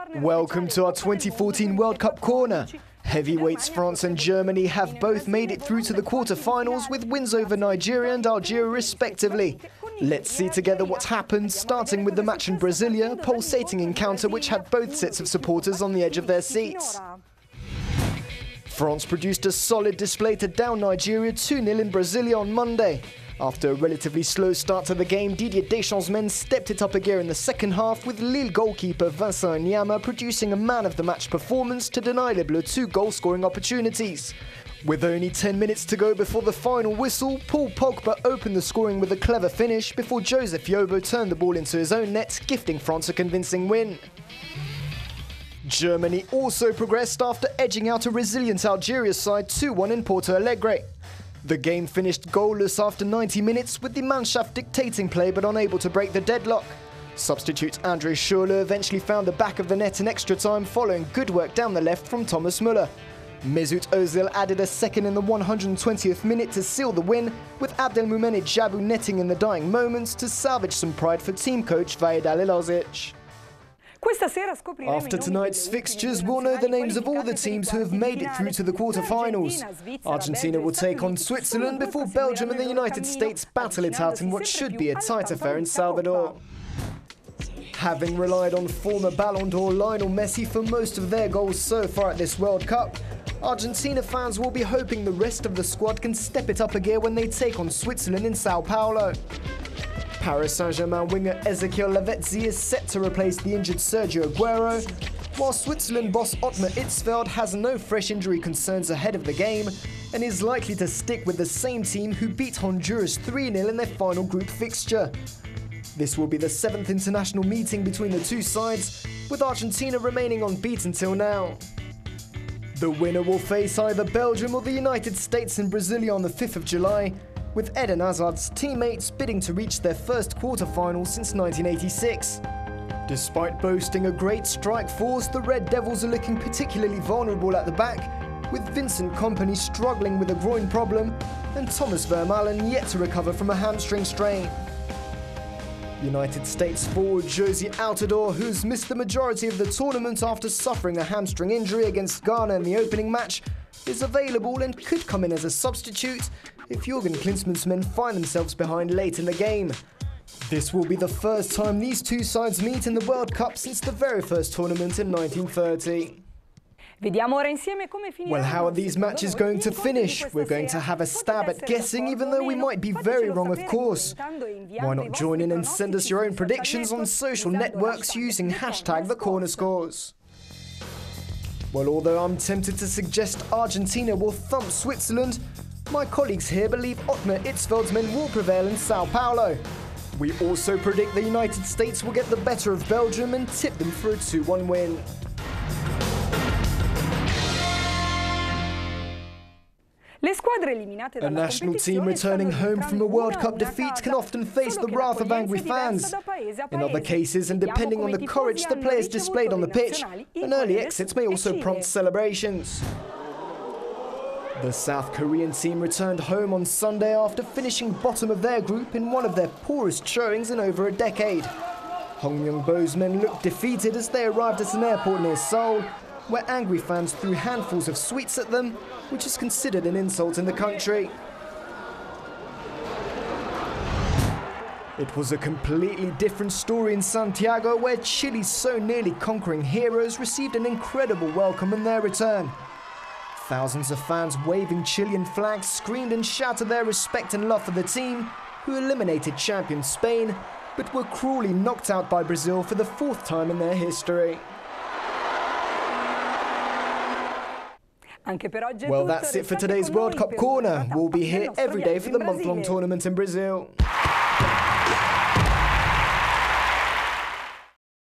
Welcome to our 2014 World Cup Corner. Heavyweights France and Germany have both made it through to the quarter-finals with wins over Nigeria and Algeria respectively. Let's see together what's happened, starting with the match in Brasília, a pulsating encounter which had both sets of supporters on the edge of their seats. France produced a solid display to down Nigeria 2-0 in Brasília on Monday. After a relatively slow start to the game, Didier Deschamps' men stepped it up a gear in the second half, with Lille goalkeeper Vincent Enyeama producing a man-of-the-match performance to deny Les Bleus 2 goal-scoring opportunities. With only 10 minutes to go before the final whistle, Pogba opened the scoring with a clever finish before Joseph Yobo turned the ball into his own net, gifting France a convincing win. Germany also progressed after edging out a resilient Algeria side 2-1 in Porto Alegre. The game finished goalless after 90 minutes, with Die Mannschaft dictating play but unable to break the deadlock. Substitute Andre Schurrle eventually found the back of the net in extra time following good work down the left from Thomas Müller. Mesut Ozil added a second in the 120th minute to seal the win, with Abdelmoumene Djabou netting in the dying moments to salvage some pride for team coach Vahid Halilhodžić. After tonight's fixtures, we'll know the names of all the teams who have made it through to the quarter-finals. Argentina will take on Switzerland before Belgium and the United States battle it out in what should be a tight affair in Salvador. Having relied on former Ballon d'Or Lionel Messi for most of their goals so far at this World Cup, Argentina fans will be hoping the rest of the squad can step it up a gear when they take on Switzerland in Sao Paulo. Paris Saint-Germain winger Ezequiel Lavezzi is set to replace the injured Sergio Aguero, while Switzerland boss Ottmar Hitzfeld has no fresh injury concerns ahead of the game and is likely to stick with the same team who beat Honduras 3-0 in their final group fixture. This will be the 7th international meeting between the two sides, with Argentina remaining unbeaten till now. The winner will face either Belgium or the United States in Brasília on the 5th of July, with Eden Hazard's teammates bidding to reach their first quarter-final since 1986. Despite boasting a great strike force, the Red Devils are looking particularly vulnerable at the back, with Vincent Kompany struggling with a groin problem and Thomas Vermaelen yet to recover from a hamstring strain. United States forward Josie Altidore, who's missed the majority of the tournament after suffering a hamstring injury against Ghana in the opening match, is available and could come in as a substitute if Jurgen Klinsmann's men find themselves behind late in the game. This will be the first time these two sides meet in the World Cup since the very first tournament in 1930. Well, how are these matches going to finish? We're going to have a stab at guessing, even though we might be very wrong, of course. Why not join in and send us your own predictions on social networks using #TheCornerScores? Well, although I'm tempted to suggest Argentina will thump Switzerland, my colleagues here believe Ottmar Hitzfeld's men will prevail in Sao Paulo. We also predict the United States will get the better of Belgium and tip them for a 2-1 win. A national team returning home from a World Cup defeat can often face the wrath of angry fans. In other cases, and depending on the courage the players displayed on the pitch, an early exit may also prompt celebrations. The South Korean team returned home on Sunday after finishing bottom of their group in one of their poorest showings in over a decade. Hong Myung-bo's men looked defeated as they arrived at an airport near Seoul, where angry fans threw handfuls of sweets at them, which is considered an insult in the country. It was a completely different story in Santiago, where Chile's so nearly conquering heroes received an incredible welcome in their return. Thousands of fans waving Chilean flags screamed and shouted their respect and love for the team, who eliminated champion Spain, but were cruelly knocked out by Brazil for the 4th time in their history. Well, that's it for today's World Cup Corner. We'll be here every day for the month-long tournament in Brazil.